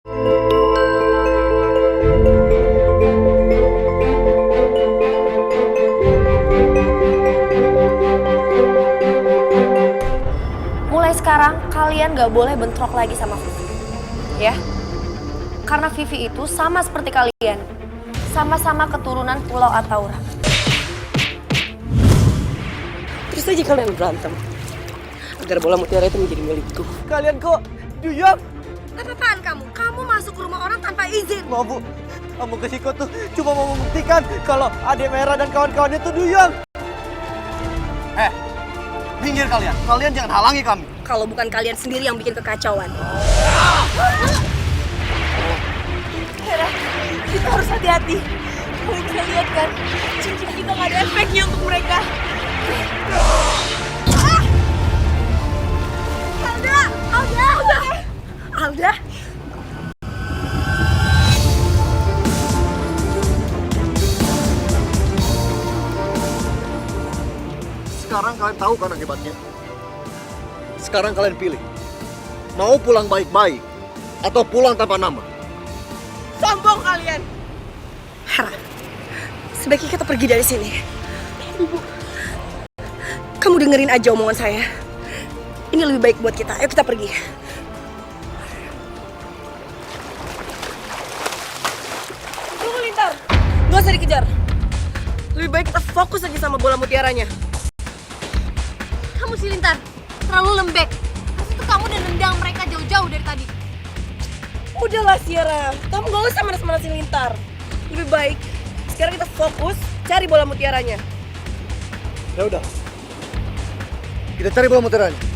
Mulai sekarang kalian gak boleh bentrok lagi sama Vivi, ya? Karena Vivi itu sama seperti kalian, sama-sama keturunan Pulau Ataura. Terus aja kalian berantem agar bola mutiara itu menjadi milikku. Kalian kok duyung? Apa-apaan kamu? Kamu masuk ke rumah orang tanpa izin. Mau Bu, Kamu ke Siko tuh cuma mau membuktikan kalau Adek Merah dan kawan-kawannya tuh duyung. Minggir kalian. Kalian jangan halangi kami. Kalau bukan kalian sendiri yang bikin kekacauan. Hera, kita harus hati-hati. Kamu bisa lihat kan, cincin kita gak ada efeknya untuk mereka. Alda? Sekarang kalian tahu kan akibatnya? Sekarang kalian pilih. Mau pulang baik-baik atau pulang tanpa nama? Sombong kalian! Hera, sebaiknya kita pergi dari sini. Ibu, kamu dengerin aja omongan saya. Ini lebih baik buat kita. Ayo kita pergi. Tunggu, Lintar. Gak usah dikejar. Lebih baik kita fokus aja sama bola mutiaranya. Kamu si Lintar, terlalu lembek. Terus itu kamu udah nendang mereka jauh-jauh dari tadi. Udahlah, Sierra. Kamu gak usah manas-manasin Lintar. Lebih baik sekarang kita fokus cari bola mutiaranya. Ya udah. Kita cari bola mutiaranya.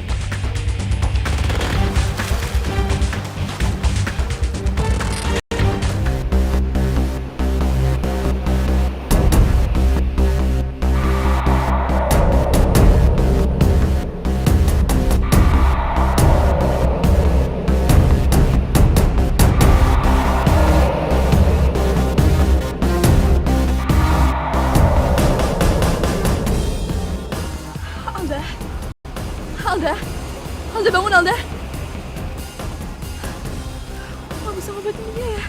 Alda bangun, Alda. Kok bisa ngobatin dia ya?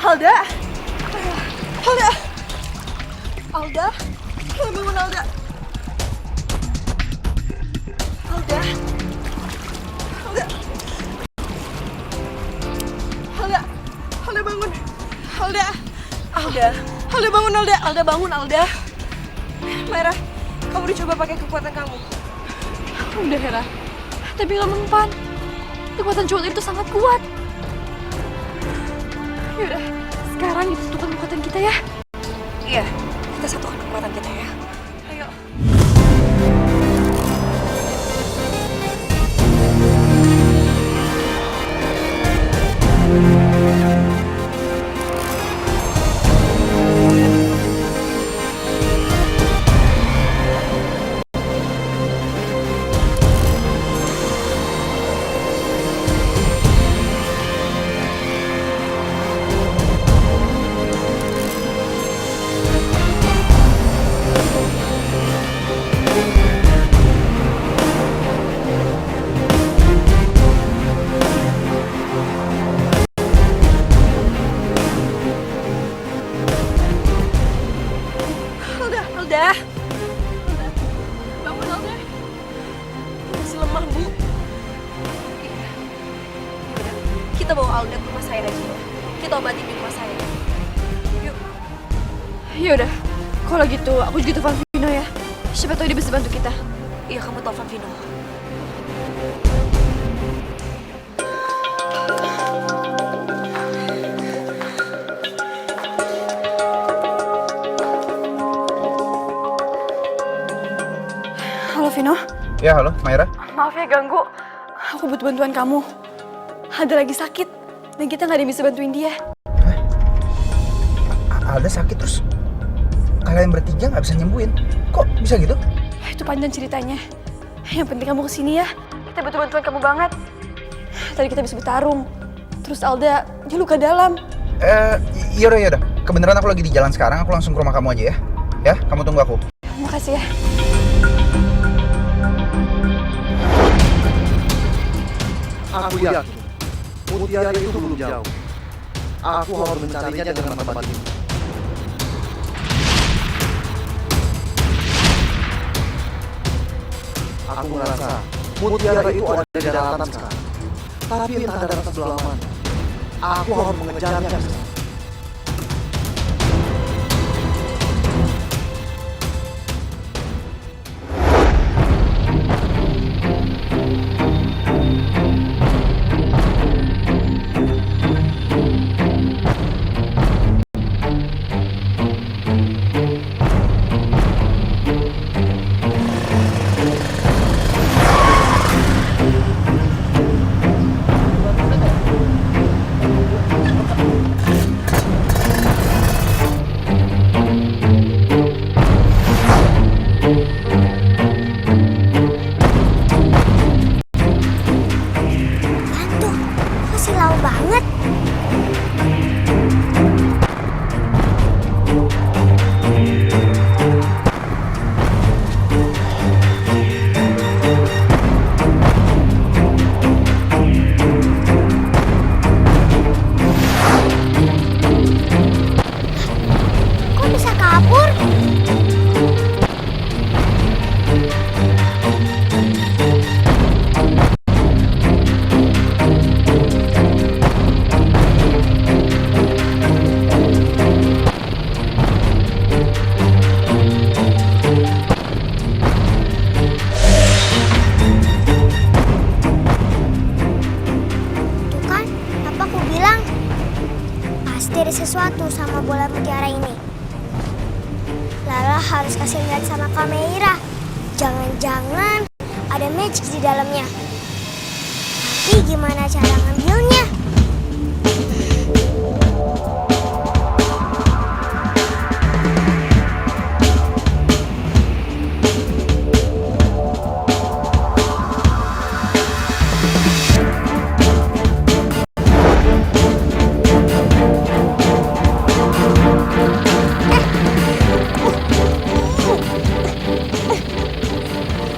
Alda! Alda! Alda! Bangun, Alda! Alda! Alda! Alda! Alda bangun! Alda! Alda! Alda bangun, Alda! Alda bangun, Alda! Merah, kamu udah coba pakai kekuatan kamu? Udah, Hera. Tapi gak mempan. Kekuatan cowok itu sangat kuat. Yaudah, sekarang kita satukan kekuatan kita ya. Iya, kita satukan kekuatan kita ya. Ayo. Alda! Bangun, Alda! Masih lemah, Bu. Iya. Kita bawa Alda ke rumah saya aja. Kita obatin di rumah saya. Yuk. Yaudah, kalau gitu aku juga telepon Vino ya. Siapa tahu dia bisa bantu kita. Iya, kamu telepon Vino. Halo Vino. Ya, halo, Mayra. Maaf ya ganggu. Aku butuh bantuan kamu. Alda lagi sakit dan kita nggak ada yang bisa bantuin dia. Alda sakit terus kalian bertiga nggak bisa nyembuhin. Kok bisa gitu? Itu panjang ceritanya. Yang penting kamu kesini ya. Kita butuh bantuan kamu banget. Tadi kita bisa bertarung. Terus Alda, dia luka dalam. Yaudah. Kebenaran aku lagi di jalan sekarang. Aku langsung ke rumah kamu aja ya. Ya, kamu tunggu aku. Makasih ya. Aku yakin mutiara itu belum jauh. Aku harus mencarinya dengan mata batin. Aku merasa mutiara itu ada di daratan sekarang. Tapi entah daratan sebelah mana. Aku harus mengejarnya. Tuh, masih lau banget. Kok bisa kabur? Tuh kan, apa aku bilang? Pasti ada sesuatu sama bola mutiara ini. Lala harus kasih lihat sama kamera. Jangan-jangan ada magic di dalamnya. Tapi gimana cara ngambilnya?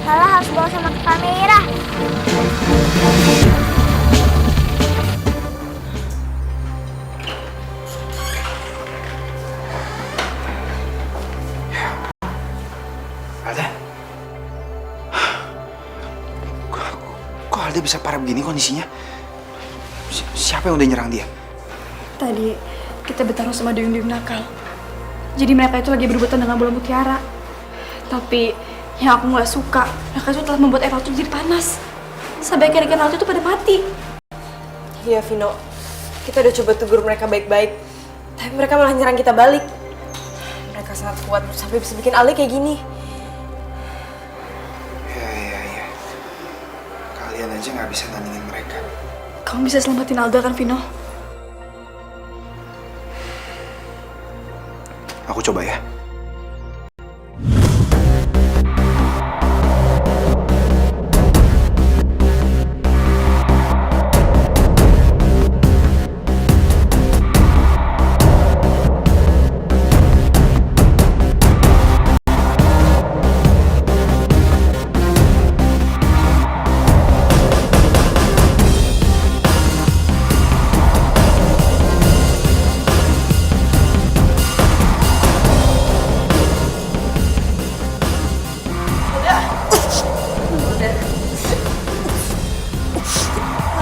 Lala harus bawa sama ke kamera. Alda? Kok Alda bisa parah begini kondisinya? Siapa yang udah nyerang dia? Tadi kita bertarung sama duyung-duyung nakal. Jadi mereka itu lagi berebutan dengan bola mutiara. Tapi yang aku nggak suka, mereka itu telah membuat air laut itu jadi panas. Sampai ikan-ikan laut itu pada mati. Iya Vino, kita udah coba tegur mereka baik-baik. Tapi mereka malah nyerang kita balik. Mereka sangat kuat sampai bisa bikin Ale kayak gini. Ya. Kalian aja nggak bisa nandingin mereka. Kamu bisa selamatin Alda kan, Vino? Aku coba ya.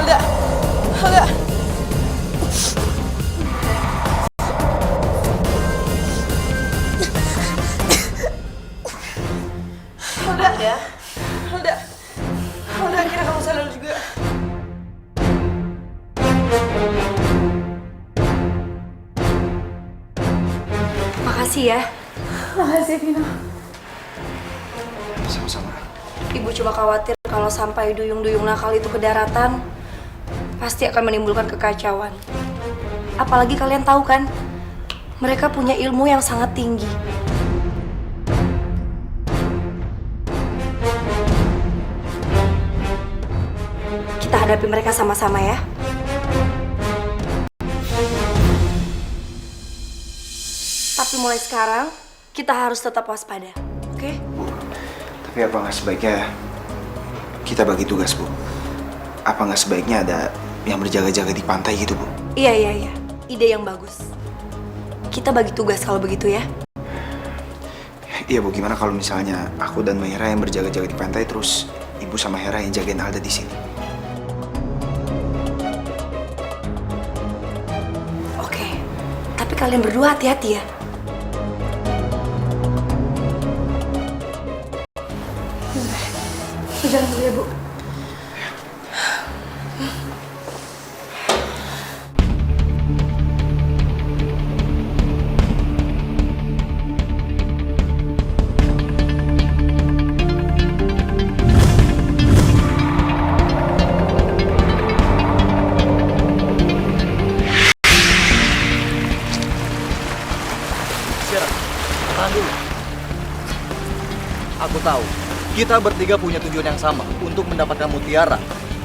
Alda, Alda. Alda, Alda, Alda, akhirnya kamu sadar juga. Makasih ya. Makasih, Vino. Sama-sama. Ibu cuma khawatir kalau sampai duyung-duyung nakal itu ke daratan, pasti akan menimbulkan kekacauan. Apalagi kalian tahu kan, mereka punya ilmu yang sangat tinggi. Kita hadapi mereka sama-sama ya. Tapi mulai sekarang, kita harus tetap waspada, oke? Bu, tapi apa nggak sebaiknya kita bagi tugas, Bu? apa nggak sebaiknya ada yang berjaga-jaga di pantai gitu, Bu? Iya. Ide yang bagus. Kita bagi tugas kalau begitu ya. Iya, Bu. Gimana kalau misalnya aku dan Mahira yang berjaga-jaga di pantai, terus Ibu sama Hera yang jagain Alda di sini? Oke. Tapi kalian berdua hati-hati ya. Jalan dulu ya, Bu. Sierra, tahan dulu. Aku tahu, kita bertiga punya tujuan yang sama untuk mendapatkan mutiara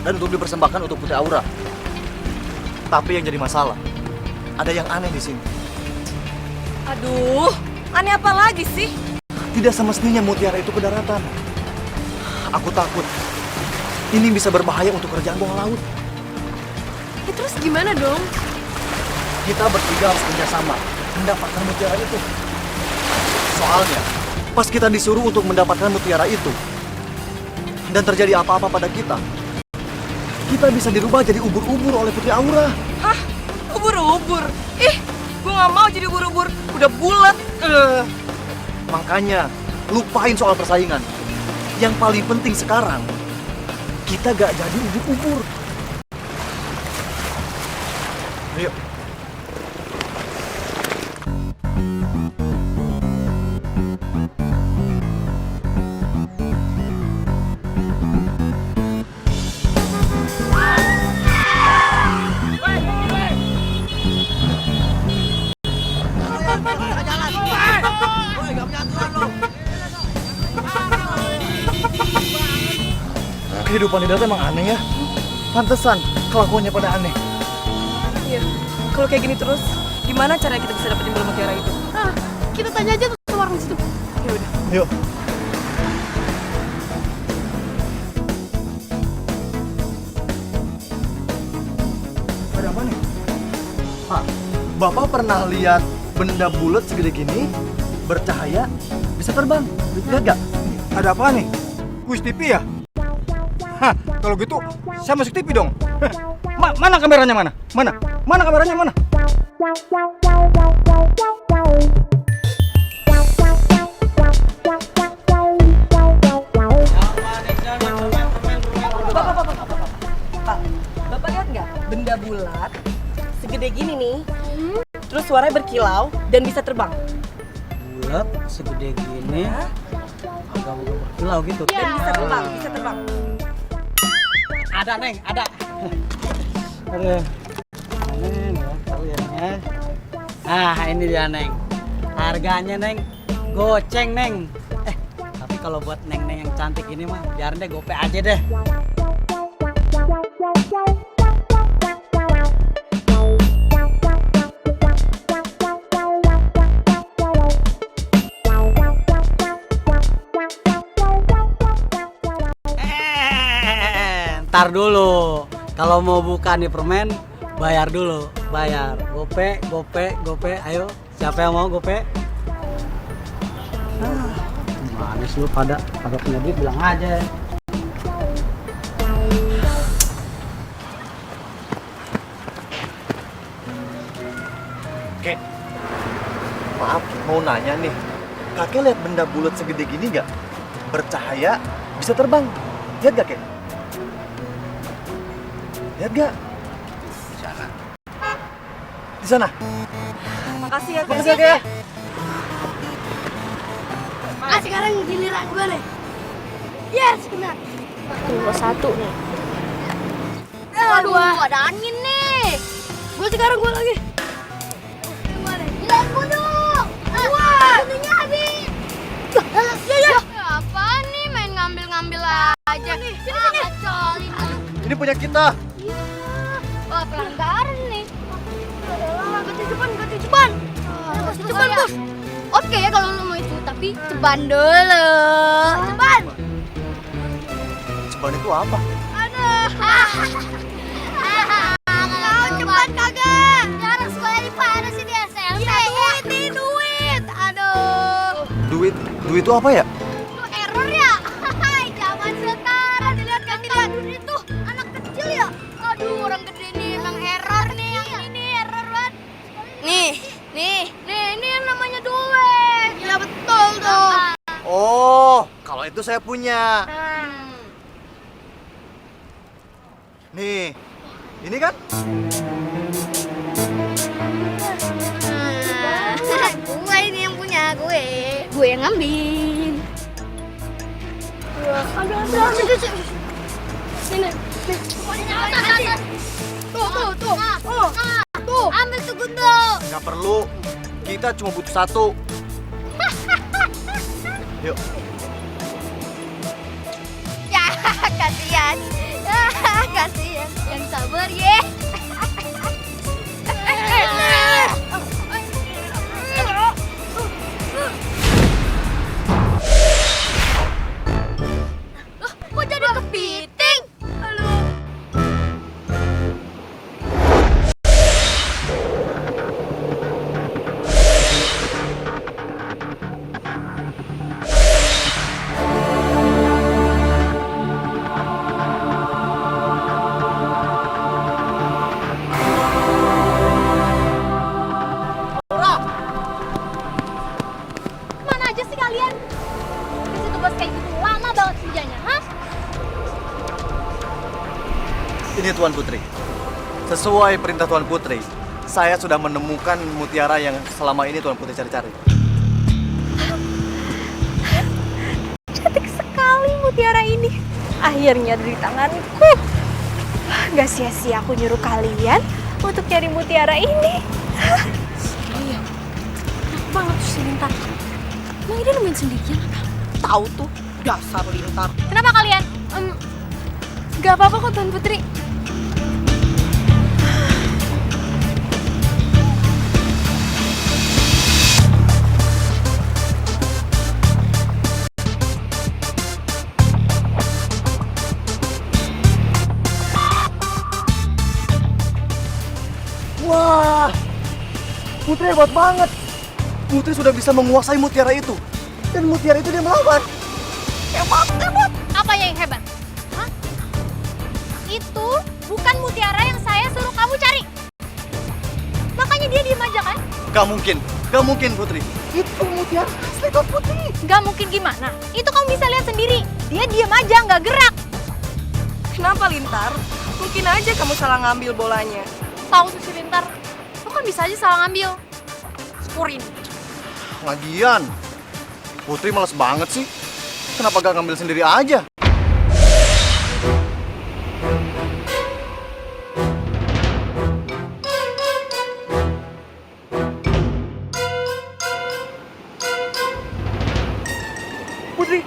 dan untuk dipersembahkan untuk Putri Aura. Tapi yang jadi masalah, ada yang aneh di sini. Aduh, aneh apa lagi sih? Tidak semestinya mutiara itu ke daratan. Aku takut ini bisa berbahaya untuk kerajaan bawah laut. Ya terus gimana dong? Kita bertiga harus kerjasama mendapatkan mutiara itu. Soalnya, pas kita disuruh untuk mendapatkan mutiara itu, dan terjadi apa-apa pada kita bisa dirubah jadi ubur-ubur oleh Putri Aura. Hah? Ubur-ubur? Ih, gue gak mau jadi ubur-ubur. Udah bulat. Makanya, lupain soal persaingan. Yang paling penting sekarang, kita gak jadi ubur-ubur. Ayo. Kehidupan di darat emang aneh ya. Pantesan kelakuannya pada aneh. Iya, kalau kayak gini terus, gimana caranya kita bisa dapetin bola mutiara itu? Ah, kita tanya aja tuh sama orang di situ. Ya udah. Yuk. Ada apa nih? Pak, Bapak pernah lihat benda bulat segede gini, bercahaya, bisa terbang? Lihat gak? Ada apa nih? Kuis TV ya? Hah, kalau gitu saya masuk TV dong. Mana kameranya mana? Mana kameranya mana? Pak, Bapak lihat nggak? Benda bulat, segede gini nih, terus suaranya berkilau dan bisa terbang. Bulat segede gini, agak berkilau gitu. Dan bisa terbang. Ada Neng, ada. Aduh, Neng ya kalian ya. Nah ini dia Neng, harganya Neng, goceng Neng. Tapi kalau buat Neng-Neng yang cantik ini mah, biarin deh gope aja deh. Ntar dulu, kalau mau buka nih permen, bayar dulu, bayar. Gope, ayo, siapa yang mau gope? Gimana sih lu pada punya duit bilang aja. Kek, maaf, mau nanya nih. Kakek lihat benda bulat segede gini nggak? Bercahaya, bisa terbang. Lihat gak, Kek? Lihat gak? Di sana. Di sana? Makasih ya, Makasih ya, Kek. Ah, sekarang giliran gue nih. Yes, kena. Gue satu nih. Aduh, ada angin nih. Gue sekarang gue lagi. Giliran gue dong. Wah, tentunya habis. Ya. Apa nih main ngambil-ngambil aja? Sini. Kecolin. Ini punya kita. Iya. Wah, pelanggaran nih. Ganti ceban. Ceban, Bos. Oke, kalau lu mau itu, tapi ceban dulu. Ceban. Ceban itu apa? Ada. Kau cepat kagak. Jarang sekolah di mana sih di SMP? Duit nih, duit. Aduh. Duit itu apa ya? Itu error ya? Zaman sekarang dilihat kan dilihat itu anak kecil ya. Aduh, orang gede nih emang error nih yang ini error banget. Nih. Ini yang namanya duit. Ya betul tuh. Oh, kalau itu saya punya. Nih, ini kan? Gue ini yang punya gue. Gue yang ngambil. Aduh. Sini. Tuh. Ambil tuh Gundo. Nggak perlu. Kita cuma butuh satu. Yuk. Ya, kasihan. Kasihan. Yang sabar ya. Kok jadi kepiting? Halo. Mana aja sih kalian? Kasih tugas kayak gitu lama banget kerjanya, hah? Ini Tuan Putri. Sesuai perintah Tuan Putri, saya sudah menemukan mutiara yang selama ini Tuan Putri cari-cari. Cantik sekali mutiara ini. Akhirnya ada di tanganku. Gak sia-sia aku nyuruh kalian untuk cari mutiara ini. Iya. Enak banget tuh si Lintar. Emang dia nemuin sendirian apa? Tahu tuh, dasar Lintar. Kenapa kalian? Gak apa-apa kok Tuan Putri. Wah, Putri hebat banget. Putri sudah bisa menguasai mutiara itu. Dan mutiara itu dia melawan. Hebat. Apa yang hebat? Hah? Itu bukan mutiara yang saya suruh kamu cari. Makanya dia diem aja kan? Gak mungkin Putri. Itu mutiara asli Tuan Putri. Gak mungkin gimana? Itu kamu bisa lihat sendiri. Dia diem aja, nggak gerak. Kenapa Lintar? Mungkin aja kamu salah ngambil bolanya. Tahu tuh si Lintar, lo kan bisa aja salah ngambil. Syukurin. Lagian, Putri males banget sih. Kenapa gak ngambil sendiri aja? Putri,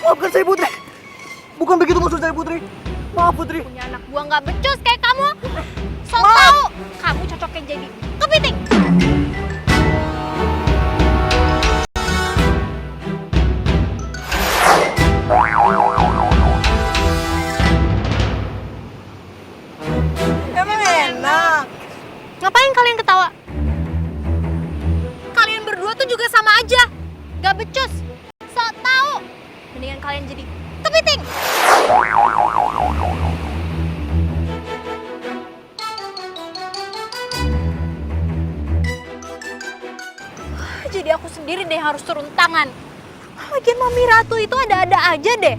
maafkan saya Putri. Bukan begitu maksud saya Putri. Maaf Putri. Punya anak buah nggak becus kayak kamu. So tau, kamu cocoknya jadi kepiting. Emang enak. Ngapain kalian ketawa? Kalian berdua tuh juga sama aja. Gak becus. So tau. Mendingan kalian jadi kepiting. Jadi aku sendiri deh harus turun tangan. Lagian Mami Ratu itu ada-ada aja deh.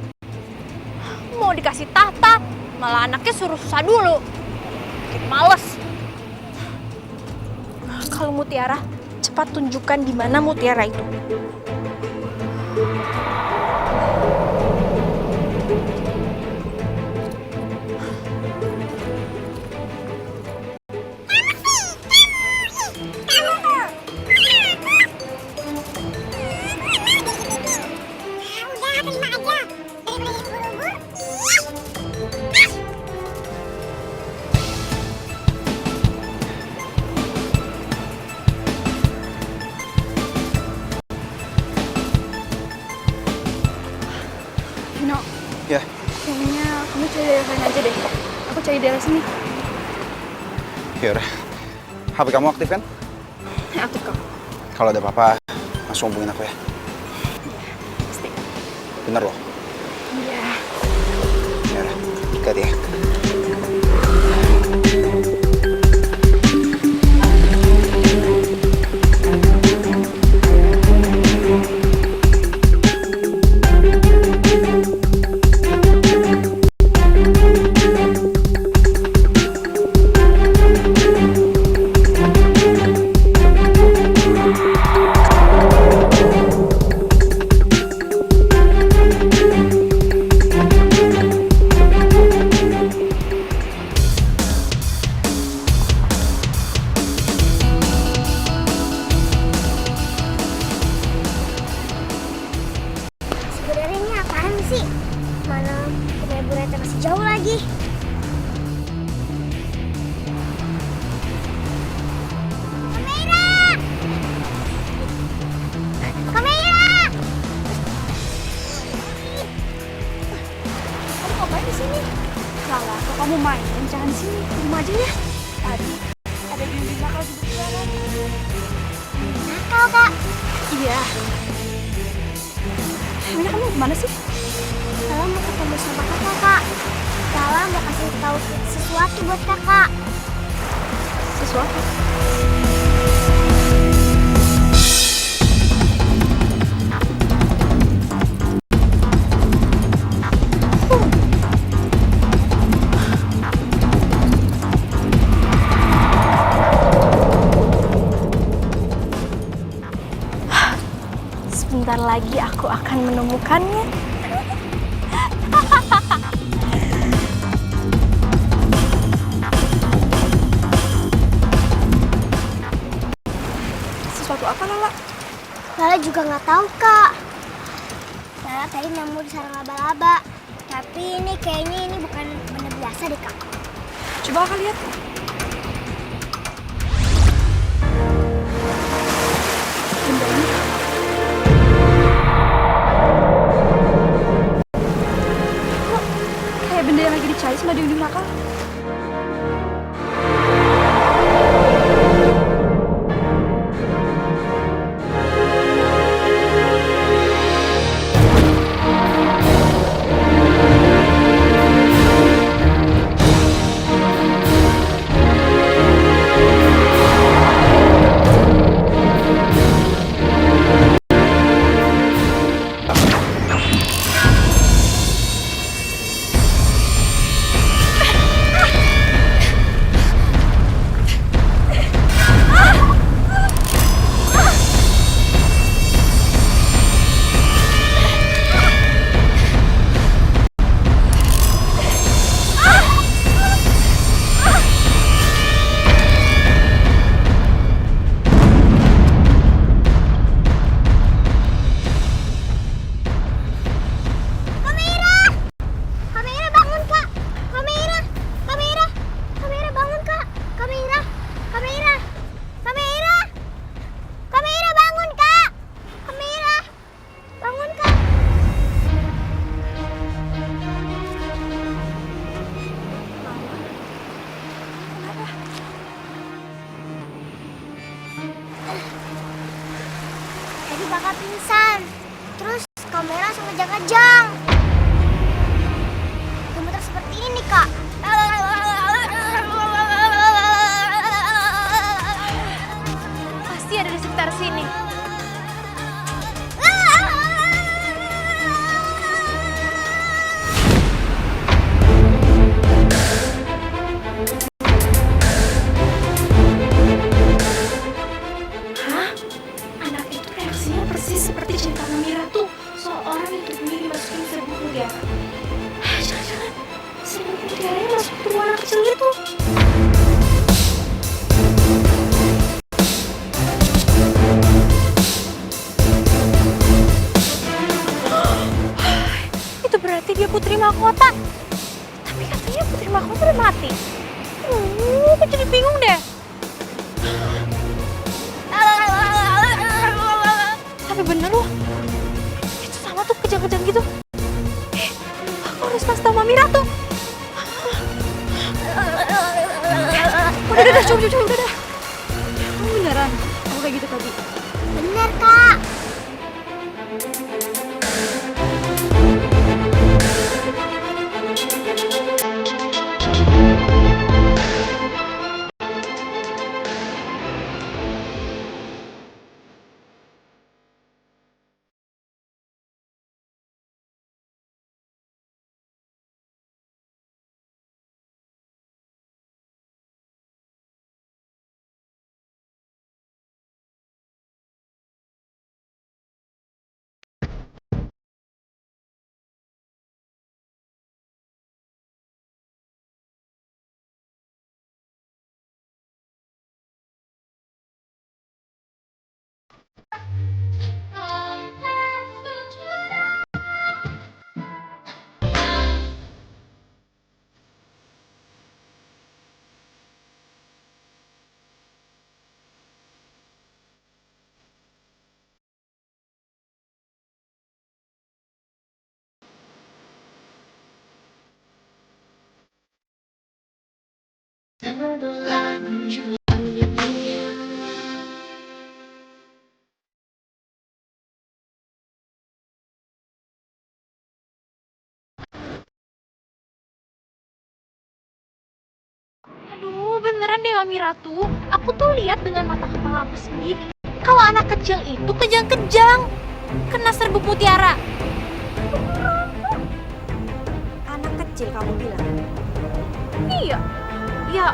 Mau dikasih tahta, malah anaknya suruh susah dulu. Bikin males. Kalau mutiara, cepat tunjukkan di mana mutiara itu. Vino, Ya, kayaknya kamu cari dari lain aja deh. Aku cari daerah sini. Yaudah, HP kamu aktif kan? Ya, aktif kok. Kalau ada apa-apa, langsung hubungin aku ya. Pasti. Bener loh. Iya. Yaudah, hati ya. Sebenarnya ini apaan sih? Mana punya Bu Rete masih jauh lagi. Kamera! Kamera! Kamu ngapain di sini? Salah, kalau kamu main, jangan di sini. Di rumah aja ya. Tadi ada dinding nakal di jalan. Nakal, Kak. Iya. Emangnya kamu kemana sih? Lala mau ketemu sama kakak, Kak. Lala mau kasih tahu sesuatu buat kakak. Sesuatu. Sebentar lagi aku akan menemukannya. Sesuatu apa, Lala? Lala juga nggak tahu, Kak. Lala tadi nemu di sarang laba-laba. Tapi ini kayaknya ini bukan benda biasa deh, Kak. Coba Kakak lihat. Benda ini. Kok kayak benda yang lagi dicari sama dinding nakal? Kamera bangun, Kak. Kamera. Kamera. Kamera bangun, Kak. Kamera. Kamera. Kamera. Kamera bangun, Kak. Kamera. Bangun, Kak. Tadi bakal pingsan. Terus kamera langsung kejang-kejang. Gemeter seperti ini, Kak. Pasti ada di sekitar sini. Anak itu reaksinya persis seperti cerita Mira tuh soal orang yang tubuhnya dimasukin serbuk mutiara. Jangan-jangan serbuk mutiaranya masuk tubuh anak kecil itu. Itu berarti dia putri mahkota. Tapi katanya putri mahkota udah mati. Aku jadi bingung deh. Tapi bener loh, itu sama tuh kejang-kejang gitu. Aku harus kasih tau Mami Ratu. Udah, coba, udah. Kamu beneran? Aku kayak gitu tadi. Bener, Kak. Aduh, beneran deh Mami Ratu. Aku tuh lihat dengan mata kepala aku sendiri. Kalau anak kecil itu kejang-kejang kena serbuk mutiara. Anak kecil kamu bilang? Iya. Ya.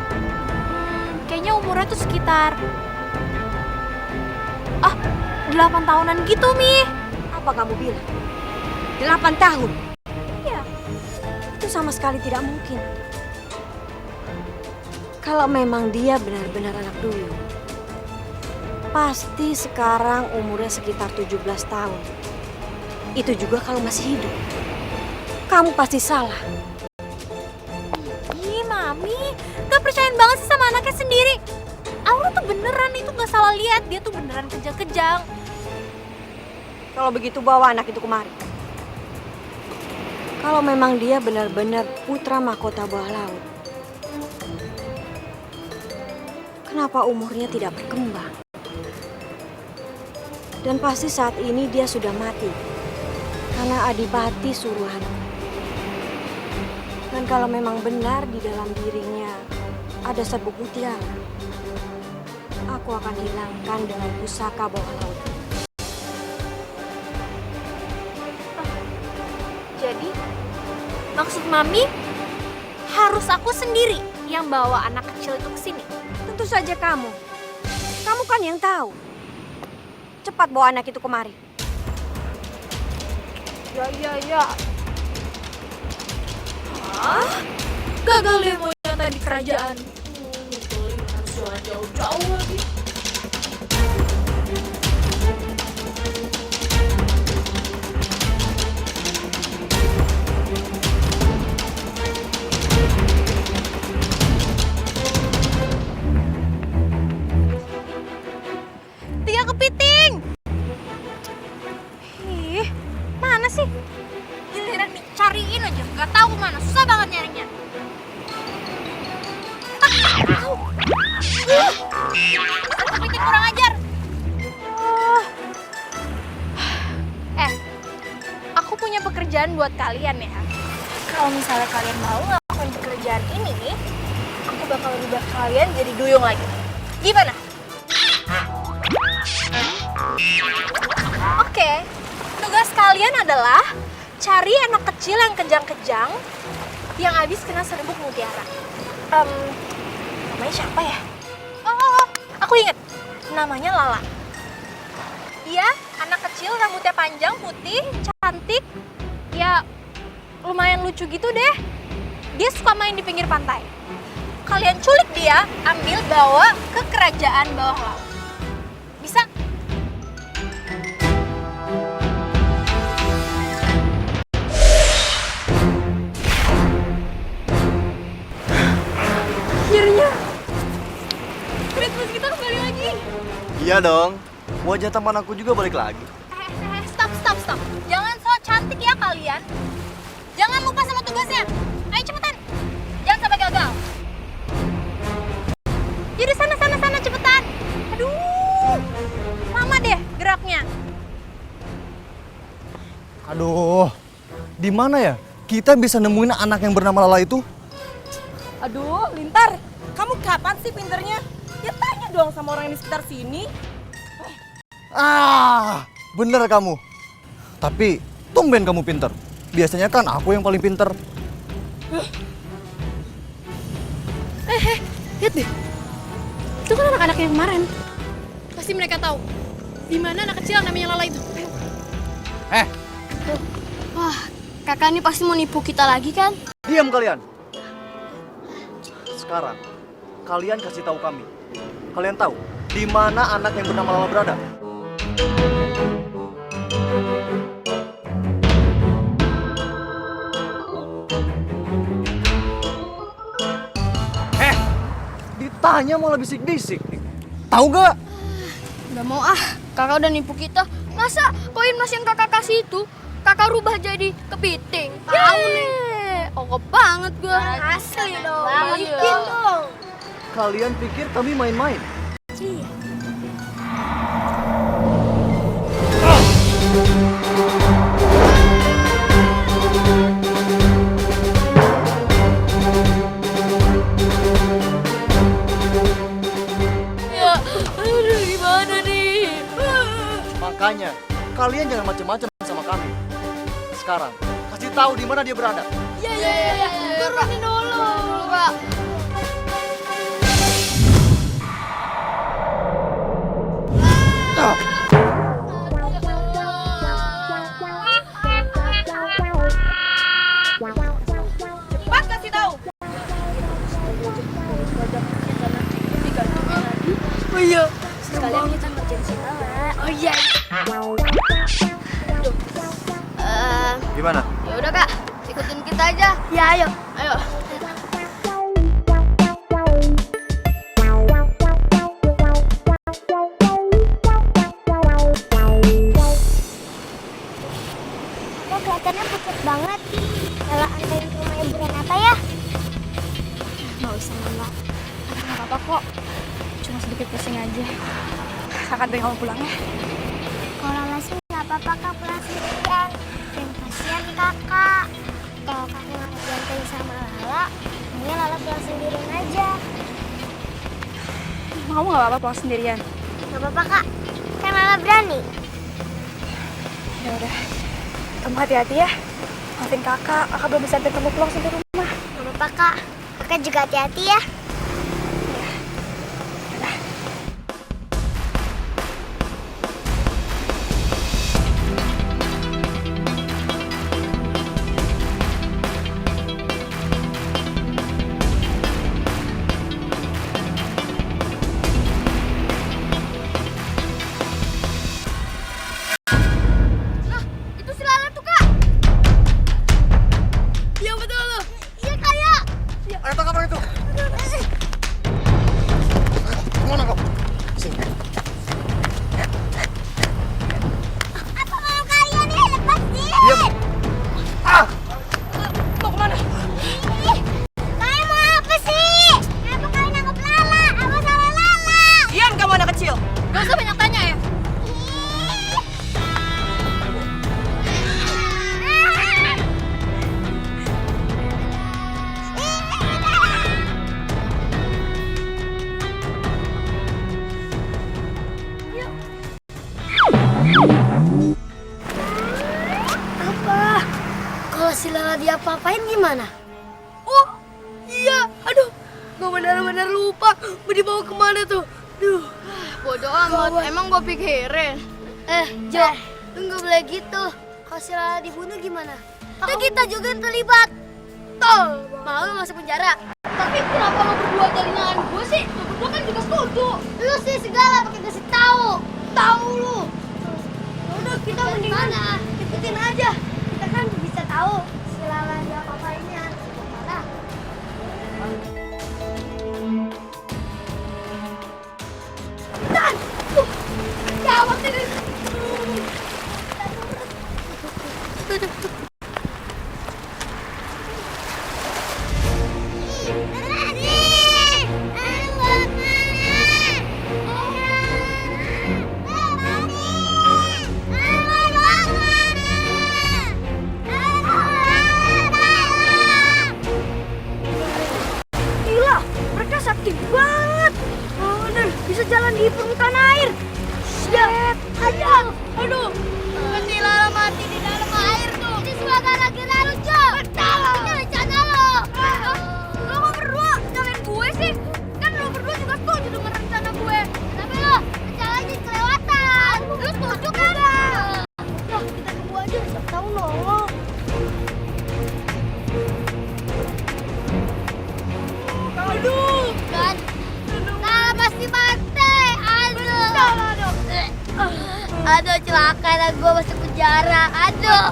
Kayaknya umurnya tuh sekitar 8 tahunan gitu, Mi. Apa kamu bilang? 8 tahun? Iya. Itu sama sekali tidak mungkin. Kalau memang dia benar-benar anak duyung, pasti sekarang umurnya sekitar 17 tahun. Itu juga kalau masih hidup. Kamu pasti salah. Ih, Mami, gak percayaan banget sih sama anaknya sendiri. Aura tuh beneran itu gak salah lihat, dia tuh beneran kejang-kejang. Kalau begitu bawa anak itu kemari. Kalau memang dia benar-benar putra mahkota bawah laut, kenapa umurnya tidak berkembang? Dan pasti saat ini dia sudah mati karena adipati suruhanku. Dan kalau memang benar di dalam dirinya ada serbuk mutiara, aku akan hilangkan dengan pusaka bawah laut. Jadi, maksud Mami harus aku sendiri yang bawa anak kecil itu ke sini. Tentu saja kamu. Kamu kan yang tahu. Cepat bawa anak itu kemari. Ya. Hah? Gagal deh mau nyata di kerajaan. Harus jalan jauh-jauh lagi. Tiga kepiting. Ih, mana sih? Giliran dicariin aja, nggak tahu mana. Susah banget nyarinya. Kepiting kurang ajar. Aku punya pekerjaan buat kalian ya. Kalau misalnya kalian mau ngelakuin pekerjaan ini, aku bakal rubah kalian jadi duyung lagi. Gimana? Oke, tugas kalian adalah cari anak kecil yang kejang-kejang yang habis kena serbuk mutiara. Namanya siapa ya? Oh, aku inget. Namanya Lala. Dia anak kecil, rambutnya panjang, putih, cantik. Ya, lumayan lucu gitu deh. Dia suka main di pinggir pantai. Kalian culik dia, ambil, bawa ke kerajaan bawah laut. Bisa? Akhirnya. Terus kita kembali lagi. Iya dong. Wajah tampan aku juga balik lagi. Stop. Jangan so cantik ya kalian. Jangan lupa sama tugasnya. Ayo cepetan. Jangan sampai gagal. Di mana ya kita bisa nemuin anak yang bernama Lala itu? Aduh, Lintar, kamu kapan sih pinternya? Ya tanya dong sama orang yang di sekitar sini. Ah, bener kamu. Tapi tumben kamu pinter. Biasanya kan aku yang paling pinter. Lihat deh. Itu kan anak-anak yang kemarin. Pasti mereka tahu di mana anak kecil namanya Lala itu. Wah, kakak ini pasti mau nipu kita lagi kan? Diam kalian. Sekarang kalian kasih tahu kami. Kalian tahu di mana anak yang bernama Lala berada? Ditanya malah bisik-bisik. Tahu gak? Gak mau ah, kakak udah nipu kita. Masa koin mas yang kakak kasih itu, kakak rubah jadi kepiting? Tahu nih. Ogok banget gue. Asli dong. Balikin dong. Kalian pikir kami main-main? Ya, aduh gimana nih? Makanya kalian jangan macam-macam sama kami. Sekarang kasih tahu di mana dia berada. Iya. Turunin dulu. Kak. Cepat kasih tahu. Oh iya. Sekalian kita ngerjain si Lala. Oh iya. Gimana? Ya udah kak, ikutin kita aja. Ya ayo. Ayo. Kok kelihatannya pucat banget. Kalau anterin ke rumah Ibu Renata ya. Nggak usah Lala. Nggak apa-apa kok. Cuma sedikit pusing aja. Kakak dari kamu pulang ya. Kalau Lala sih nggak apa-apa kak pulang sendirian. Dan kasihan kakak. Kalau kakak nggak dianterin sama Lala, mending Lala pulang sendirian aja. Kamu nggak apa-apa pulang sendirian. Nggak apa-apa kak, kan Lala berani. Ya udah. Kamu hati-hati ya. Maafin kakak belum bisa antar kamu pulang sampai rumah. Nggak apa-apa kak, kakak juga hati-hati ya. Itu si Lala tuh kak. Iya betul loh. Iya kak ya. Ayo tangkap orang itu. Kemana kau? Sini. Apa mau kalian nih? Lepas dia. Diam. Mau kemana? Kalian mau apa sih? Kenapa kalian nangkep Lala? Apa salah Lala? Diam kamu anak kecil. Gak usah banyak tanya ya. Apa? Kalau si Lala diapa-apain gimana? Oh, iya. Aduh, gue benar-benar lupa. Mau dibawa kemana tuh? Duh. Bodoh amat. Emang gue pikirin. Jo, lu nggak boleh gitu. Kalau si Lala dibunuh gimana? Kan kita juga yang terlibat. Tuh, mau lu masuk penjara. Tapi kenapa lo berdua jaringan gue sih? Lo berdua kan juga setuju. Lu sih segala pakai kasih tahu. Tahu lu. Udah kita mendingan ikutin aja. Kita kan bisa tahu si Lala diapa-apainnya. Mana? Dan, gawat ini. Aduh, celaka lah gue masuk penjara. Aduh.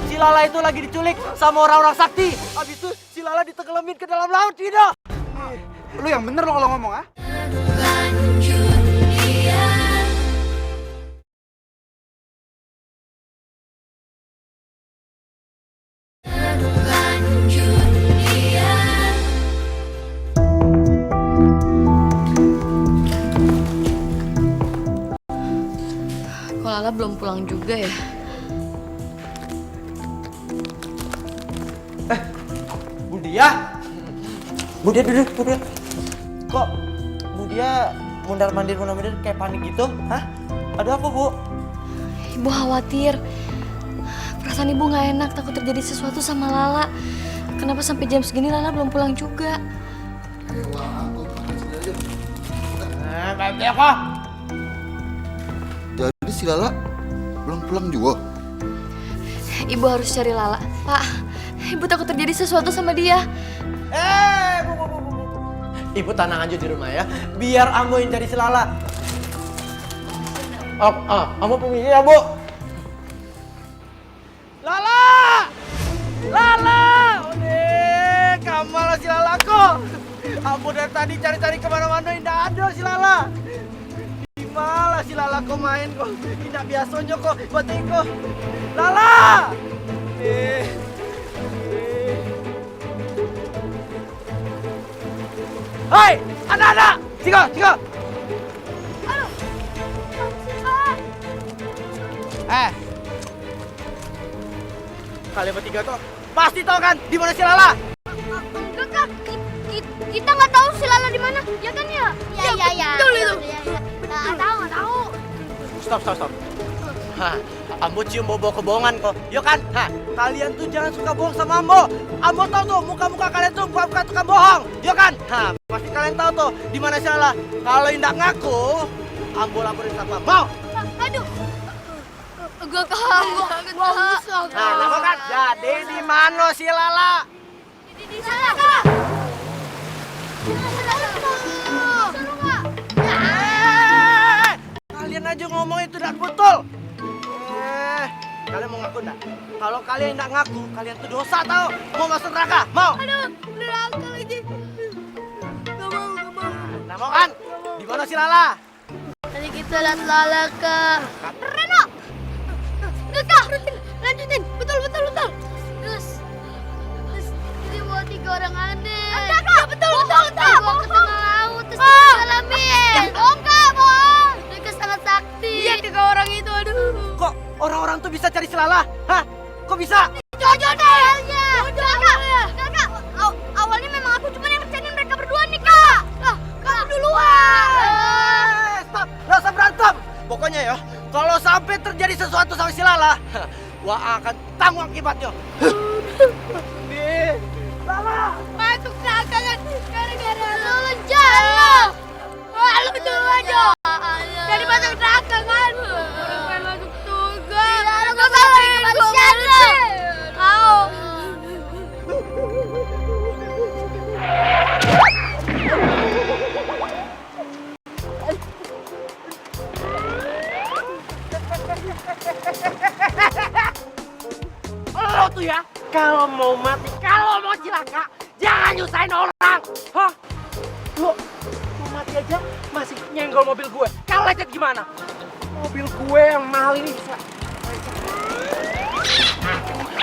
Si Lala itu lagi diculik sama orang-orang sakti. Habis itu si Lala ditenggelamkan ke dalam laut, tidak? Lu yang bener lo kalau ngomong, ah. Kok Lala belum pulang juga ya? Budia? Budia duduk, Budia. Kok Budia mundar-mandir kayak panik gitu? Hah? Ada apa, Bu? Ibu khawatir. Perasaan ibu nggak enak, takut terjadi sesuatu sama Lala. Kenapa sampai jam segini Lala belum pulang juga? Baik kok. Jadi si Lala belum pulang juga? Ibu harus cari Lala. Pak, ibu takut terjadi sesuatu sama dia. Bu. Ibu tenang aja di rumah ya. Biar Ambo yang cari si Lala. Ambo permisi ya, Bu. Lala! Lala! Udah, kamal si Lala kok. Ambo dari tadi cari-cari kemana-mana, tidak ada si Lala. Di mana si Lala kok main kok? Tidak biasanya kok, batiko. Lala! Hai, anak-anak! Cigo! Kalian bertiga tuh pasti tahu kan di mana si Lala? Enggak, Kak. Kita nggak tahu si Lala di mana. Ya kan ya? Iya. Betul itu. Nggak tahu. Stop. Hah, Ambo cium bau kebohongan kok. Yo kan? Hah, kalian tuh jangan suka bohong sama Ambo. Ambo tahu tuh muka-muka kalian tuh bukan tukang bohong. Yo kan? Hah, pasti kalian tahu tuh di mana si Lala. Kalau tidak ngaku, Ambo laporin sama mau. Aduh. Gak tahu. Nah, laporan kan? Jadi di mana si Lala? Di sana, Kak. Kalian aja ngomong itu tidak betul. Kalian mau ngaku enggak? Kalau kalian tidak ngaku, kalian tuh dosa tau. Mau masuk neraka? Mau? Aduh, neraka lagi. Gak mau. Nah, mau kan? Di mana si Lala? Tadi kita lihat Lala, Kak. Reno! Kak, lanjutin. Betul. Terus ini bawa 3 orang aneh. Enggak, Kak. Betul. Bawa ke tengah laut, terus digalamin. Bohong. Mereka sangat sakti. Iya, 3 orang itu, aduh. Kok orang-orang tuh bisa cari si Lala? Hah? Kok bisa? Jojo deh. Kak. Awalnya memang aku cuma yang ngerjain mereka berdua nih, Kak. Lah, kamu duluan. Stop, nggak usah berantem. Pokoknya ya, kalau sampai terjadi sesuatu sama si Lala, wah akan tanggung akibatnya. Nih, Lala. Masuk neraka kan gara-gara lu jalan. Lu betul aja. Jadi masuk neraka kan. Orang pengen masuk surga. Lu gak salah ini manusia lu. Lo tuh ya, kalau mau mati, kalau mau celaka, jangan nyusahin orang. Hah? Lo mau mati aja masih nyenggol mobil gue. Kalau lecet gimana? Mobil gue yang mahal ini bisa.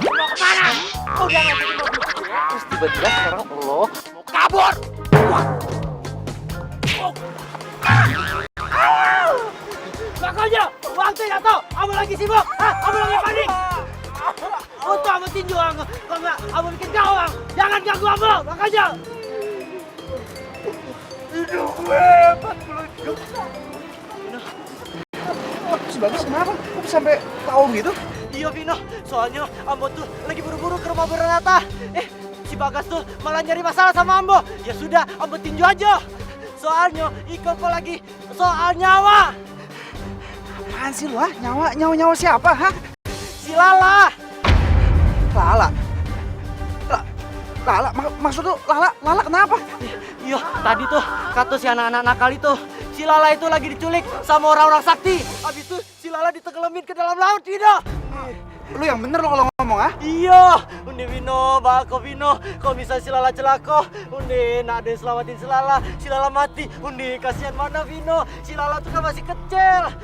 Mau kemana? Udah ngajakin mobil gue, terus tiba-tiba sekarang lo mau kabur. Wah. Makanya, waktu jatuh, kamu lagi sibuk, kamu lagi panik. tuh Ambo tinju, kalau nggak Ambo bikin gawang. Jangan ganggu Ambo, makanya. Hidup gue 40 juta. Si Bagas kenapa? Kok sampai tahu gitu? Iya Vino, soalnya Ambo tuh lagi buru-buru ke rumah Bu Renata. Si Bagas tuh malah nyari masalah sama Ambo. Ya sudah, Ambo tinju aja. Soalnya Iko kok lagi soal nyawa. Apaan sih lu, ah? Nyawa siapa, ha? Si Lala. Lala? Lala? Maksud lu Lala kenapa? Iya, tadi tuh kata si anak-anak nakal itu, si Lala itu lagi diculik sama orang-orang sakti. Habis itu si Lala diteggelamin ke dalam laut, Vino. Lu yang bener lo kalau ngomong, ah? Iya, undi Vino, bako Vino. Kalau misalnya si Lala celaka, undi nak ada yang selamatin si Lala mati. Undi kasihan mana Vino, si Lala tuh kan masih kecil.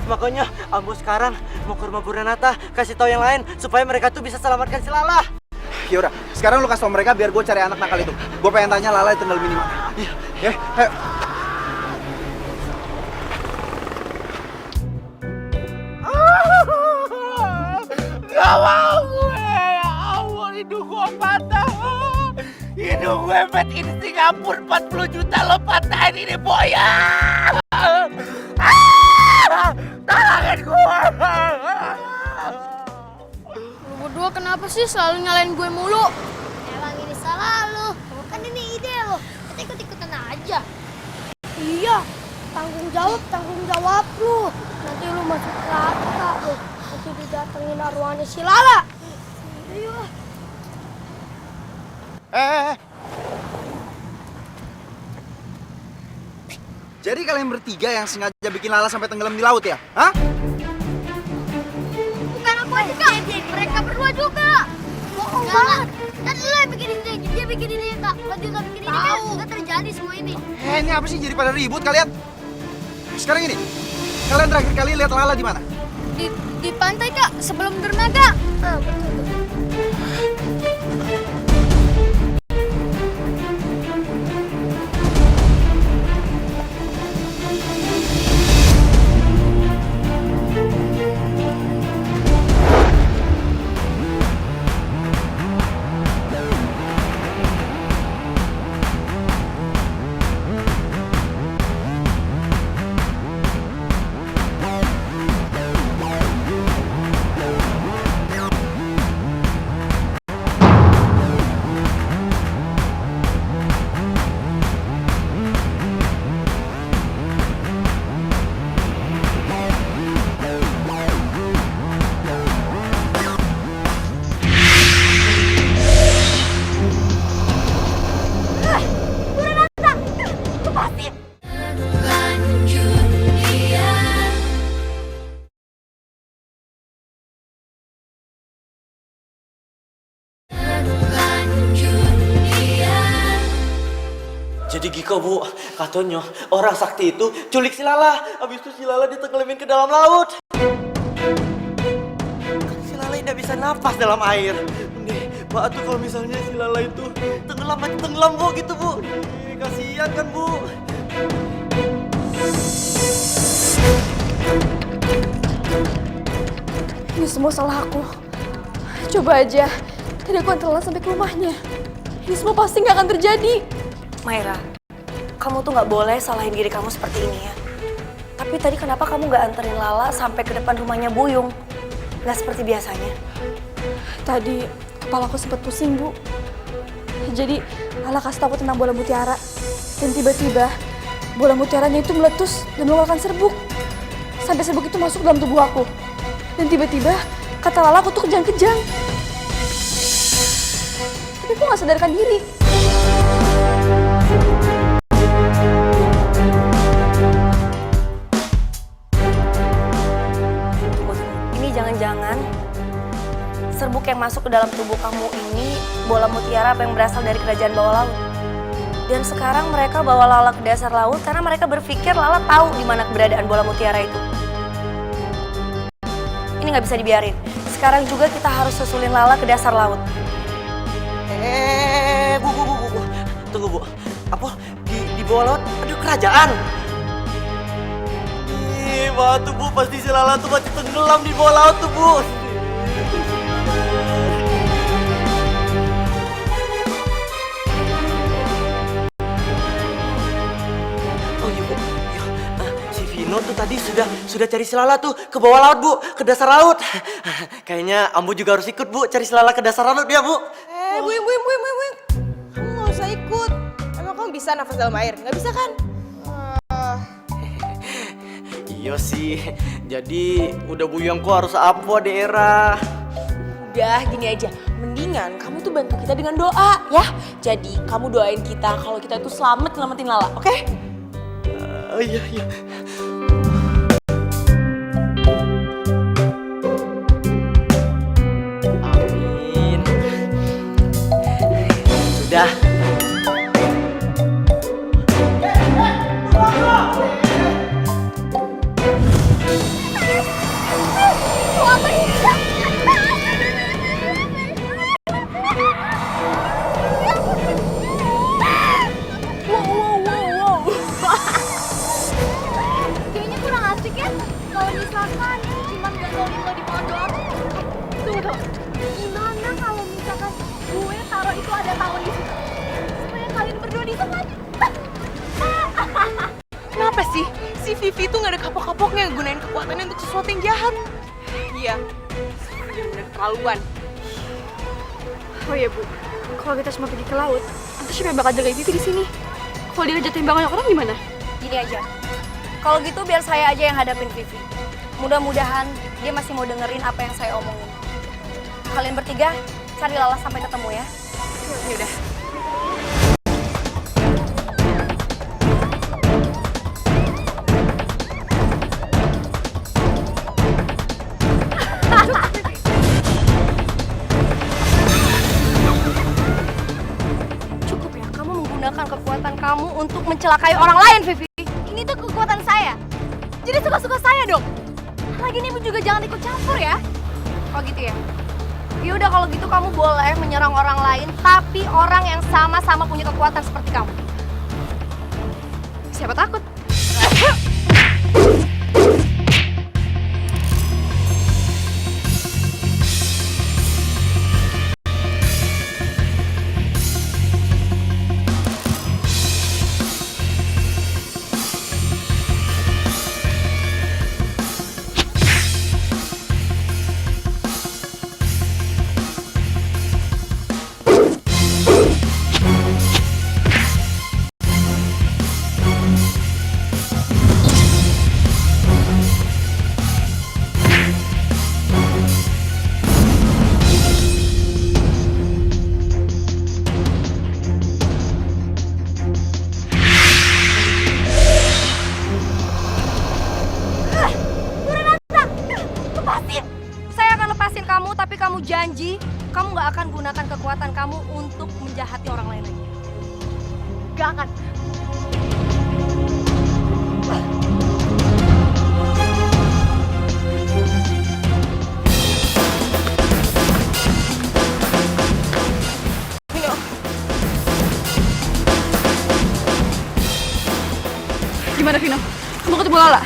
Makanya Ambo sekarang mau ke rumah Bu Renata, kasih tahu yang lain supaya mereka tuh bisa selamatkan si Lala. Yaudah, sekarang lu kasih tau mereka biar gue cari anak nakal itu. Gue pengen tanya Lala tinggal di mana. Ya, ayo. Gak mau gue, ya Allah, hidung gue patah. Hidung gue met ini Singapura 40 juta lo patahin ini boya. Tolongin gue. Lu berdua kenapa sih selalu nyalain gue mulu? Emang ini salah lu. Kan ini ide lu. Kita ikut-ikutan aja. Iya. Tanggung jawab lu. Nanti lu masuk neraka lu. Nanti didatengin arwahnya si Lala. Iya. Jadi kalian bertiga yang sengaja bikin Lala sampai tenggelam di laut ya? Hah? Bukan aku aja, Kak. Mereka berdua juga. Bohong banget. Dan lu yang bikin ini, dia bikin ini, Kak. Kalau dia nggak bikin ini, kan nggak terjadi semua ini. Ini apa sih jadi pada ribut kalian? Sekarang ini, kalian terakhir kali lihat Lala di mana? Di pantai, Kak, sebelum dermaga. Betul. Jadi Giko Bu, katanya orang sakti itu culik si Lala. Habis itu si Lala diteggelamin ke dalam laut. Kan si Lala tidak bisa napas dalam air. Nih, Pak tuh kalau misalnya si Lala itu tenggelam mati tenggelam Bu gitu Bu. Nih, kasihan kan Bu. Ini semua salah aku. Coba aja, tadi aku antar Lala sampai ke rumahnya. Ini semua pasti nggak akan terjadi. Maira, kamu tuh nggak boleh salahin diri kamu seperti ini ya. Tapi tadi kenapa kamu nggak anterin Lala sampai ke depan rumahnya Buyung? Nggak seperti biasanya. Tadi kepala aku sempat pusing, Bu. Jadi Lala kasih tahu aku tentang bola mutiara. Dan tiba-tiba bola mutiaranya itu meletus dan mengeluarkan serbuk. Sampai serbuk itu masuk dalam tubuh aku. Dan tiba-tiba kata Lala aku tuh kejang-kejang. Tapi aku nggak sadarkan diri. Ini jangan-jangan serbuk yang masuk ke dalam tubuh kamu ini bola mutiara apa yang berasal dari kerajaan bawah laut. Dan sekarang mereka bawa Lala ke dasar laut karena mereka berpikir Lala tahu di mana keberadaan bola mutiara itu. Ini nggak bisa dibiarin. Sekarang juga kita harus susulin Lala ke dasar laut. Bu. Tunggu Bu. Apa? Di bawah laut ada kerajaan? Ih, Pak tuh Bu, pasti si Lala tuh masih tenggelam di bawah laut tuh Bu. Vino tuh tadi sudah cari si Lala tuh ke bawah laut, Bu, ke dasar laut. Kayaknya Ambu juga harus ikut, Bu, cari si Lala ke dasar laut ya, Bu. Buim. Kamu nggak usah ikut. Emang kamu bisa nafas dalam air? Nggak bisa kan? Iya sih. Jadi udah buyangku harus apa daerah. Udah gini aja, mendingan kamu tuh bantu kita dengan doa ya. Jadi kamu doain kita kalau kita tuh selamatin Lala, oke? Iya. Amin. Sudah. Kayaknya kurang asik ya kalau misalkan cuman gantolin lo di pohon doang. Tunggu. Gimana kalau misalkan gue taruh itu ada tawon di situ? Supaya kalian berdua disemat. Kenapa sih? Si Vivi tuh gak ada kapok-kapoknya gunain kekuatannya untuk sesuatu yang jahat. Iya, bener keterlaluan. Oh iya Bu, kalau kita semua pergi ke laut, nanti siapa yang bakal jaga Vivi di sini? Kalau dia jatuhin banyak orang gimana? Gini aja, kalau gitu biar saya aja yang hadapin Vivi. Mudah-mudahan dia masih mau dengerin apa yang saya omongin. Kalian bertiga cari Lala sampai ketemu ya. Yaudah. Cukup ya, kamu menggunakan kekuatan kamu untuk mencelakai orang lain, Vivi. Ini tuh kekuatan saya. Jadi suka-suka saya dong. Lagi nih Ibu juga jangan ikut campur ya. Oh gitu ya? Yaudah kalau gitu kamu boleh menyerang orang lain, tapi orang yang sama-sama punya kekuatan seperti kamu. Siapa takut? Saya akan lepasin kamu, tapi kamu janji kamu gak akan gunakan kekuatan kamu untuk menjahati orang lain lagi. Gak akan. Vino. Gimana Vino? Kamu ketemu Lala?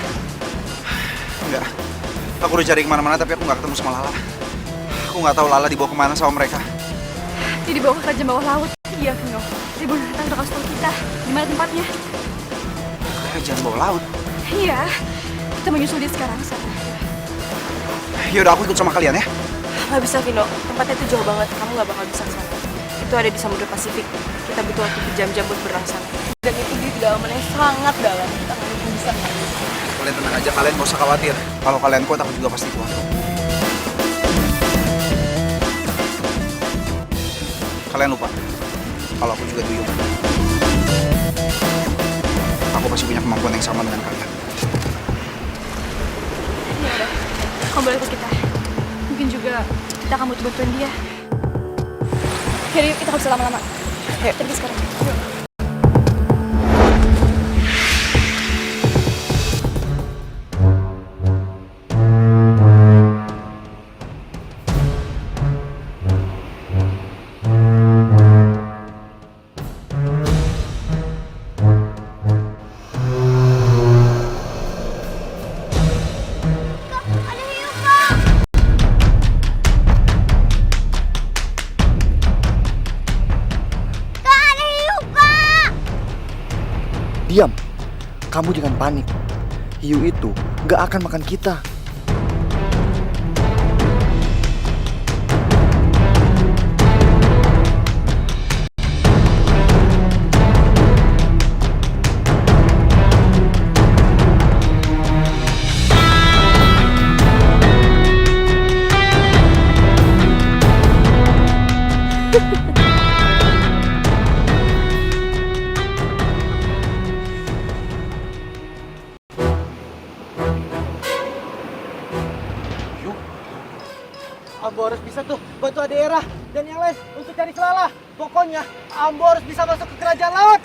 Enggak. Aku udah cari kemana-mana tapi aku nggak ketemu sama Lala. Aku nggak tahu Lala dibawa kemana sama mereka. Dia dibawa ke kerajaan bawah laut. Iya Vino. Ibu Nathan udah kasih tau kita di mana tempatnya. Kerajaan bawah laut. Iya. Kita menyusul dia sekarang sana. Yaudah aku ikut sama kalian ya. Gak bisa Vino, tempatnya itu jauh banget. Kamu gak bakal bisa kesana. Itu ada di Samudra Pasifik. Kita butuh waktu berjam-jam buat berenang sana. Dan itu di kedalaman yang sangat dalam. Kita gak mungkin bisa menang. Kalian tenang aja, kalian gak usah khawatir. Kalau kalian kuat aku juga pasti kuat. Kalian lupa kalau aku juga duyung. Aku pasti punya kemampuan yang sama dengan kalian. Ya udah. Kamu boleh ikut kita. Mungkin juga kita akan butuh bantuan dia. Yaudah yuk, kita gak bisa lama-lama. Ayo, pergi sekarang. Yuk. Diam. Kamu jangan panik. hiu itu gak akan makan kita. Ambo harus bisa tuh bantu Adera dan yang lain untuk cari Selala. Pokoknya Ambo harus bisa masuk ke kerajaan laut.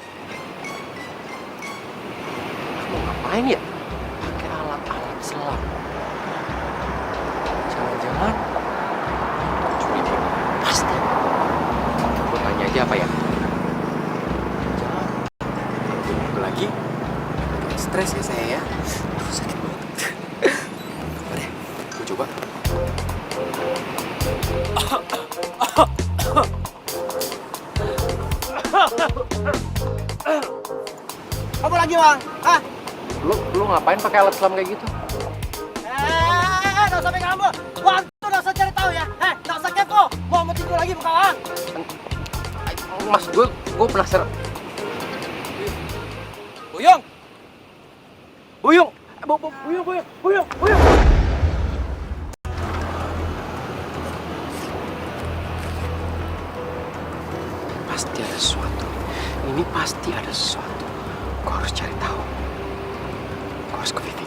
Mau ngapain ya? Pakai alat-alat selam. Jangan-jangan curi dia. Pasti. Gue tanya aja apa ya? Jangan. Kalau gue lagi stres ya saya ya. Aku sakit banget. Apa deh? Gue coba. Apa lagi, Bang? Hah? Lu ngapain pakai alat selam kayak gitu? Nggak usah pegang Ambo. Waktu nggak usah cari tahu ya. Nggak usah kepo. Mau tidur lagi bukan? Mas, gue penasaran. Buyung! Buyung! Buyung! Pasti ada sesuatu. Ini pasti ada sesuatu. Gue harus cari tahu. Gue harus ke Vivi.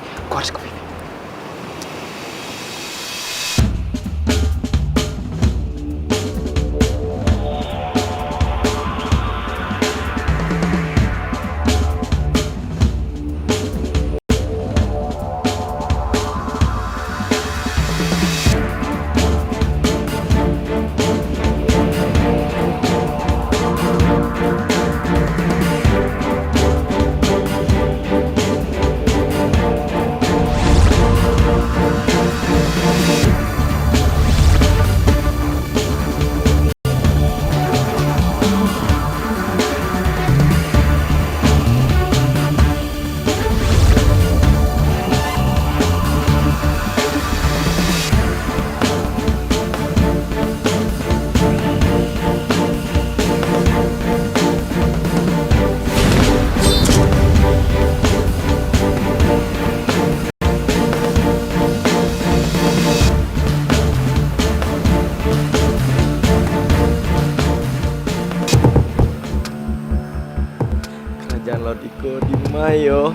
Kerajaan laut Iko di Mayo.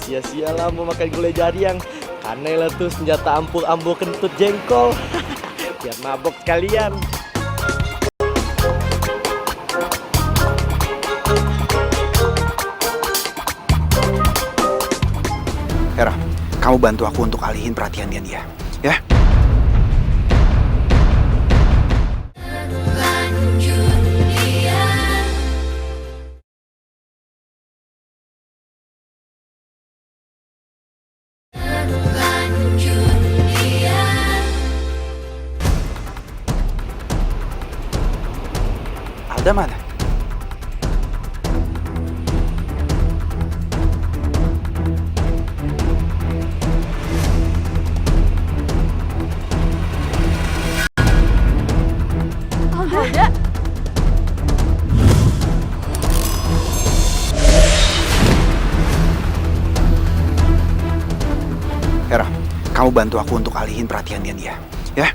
Sia-sia lah mau makan gulai jadiang. Aneh lah tuh senjata ampuh kentut jengkol. Biar mabok sekalian. Hera, kamu bantu aku untuk alihin perhatian dia, ya? Alda mana? Alda? Hera, kamu bantu aku untuk alihin perhatiannya dia, ya?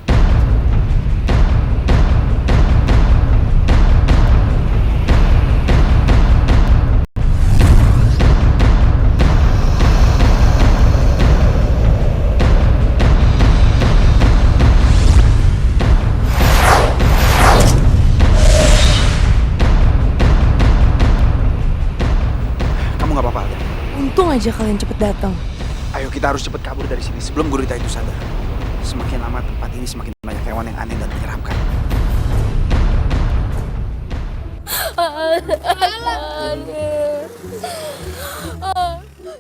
Kamu nggak apa-apa, Alda? Untung aja kalian cepet datang. Ayo kita harus cepat kabur dari sini sebelum gurita itu sadar. Semakin lama tempat ini semakin banyak hewan yang aneh dan menyeramkan.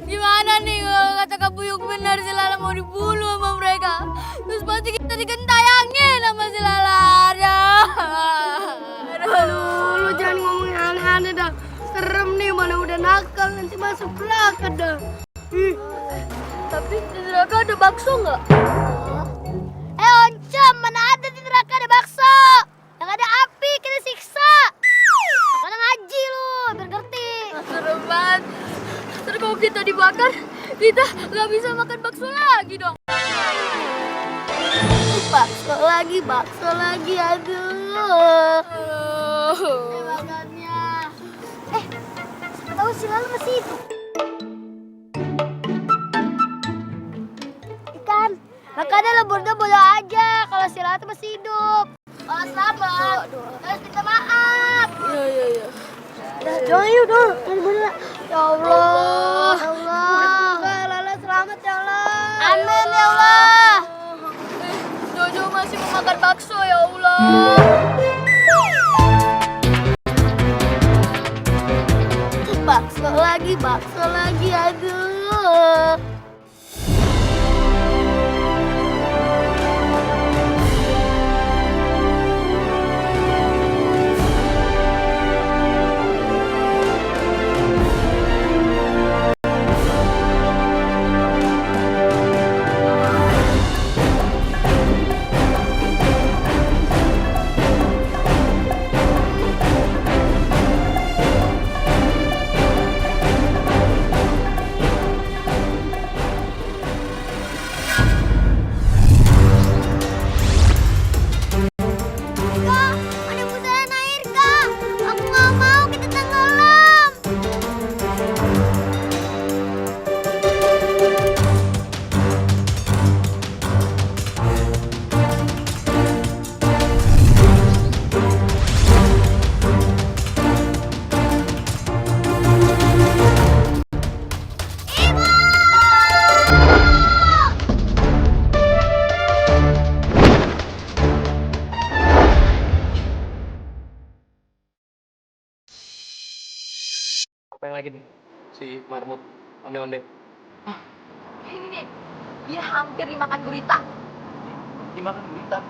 Gimana nih kalau kata Kak Buyung benar si Lala mau dibunuh sama mereka? Terus pasti kita digentayangin sama si Lala. Aduh, lu jangan ngomong yang aneh-aneh dah. Serem nih, mana udah nakal nanti masuk neraka dah. Tapi di neraka ada bakso nggak? Oncom, mana ada di neraka ada bakso? Yang ada api, kita siksa. Makanya ngaji lu, biar ngerti. Serem banget. Terus kalau kita dibakar, kita nggak bisa makan bakso lagi dong. Bakso lagi, aduh. Makannya. Siapa tahu si Lala masih hidup. Ikan, makanya lo berdua bodoh aja kalau si Lala tuh masih hidup. Kalau selamat, harus minta maaf. Iya. Jangan yuk dong, ya Allah, ya Allah. Lala selamat ya Allah. Amin ya Allah. Jojo masih mau makan bakso ya Allah. Bakso lagi, aduh. Apa yang lagi nih? Si marmut onde-onde. Ini nih, dia hampir dimakan gurita. Dimakan gurita.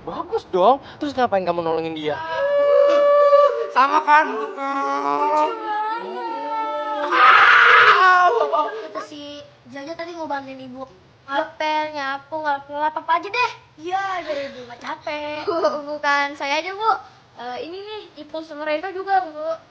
Bagus dong. Terus ngapain kamu nolongin dia? Sama kan? Kata si Jaja tadi mau bantuin ibu ngepel, nyapu, nggak apa-apa aja deh. Iya, biar ibu nggak capek. Bukan saya aja, Bu. Ini nih, Ipul sama Reno juga, Bu.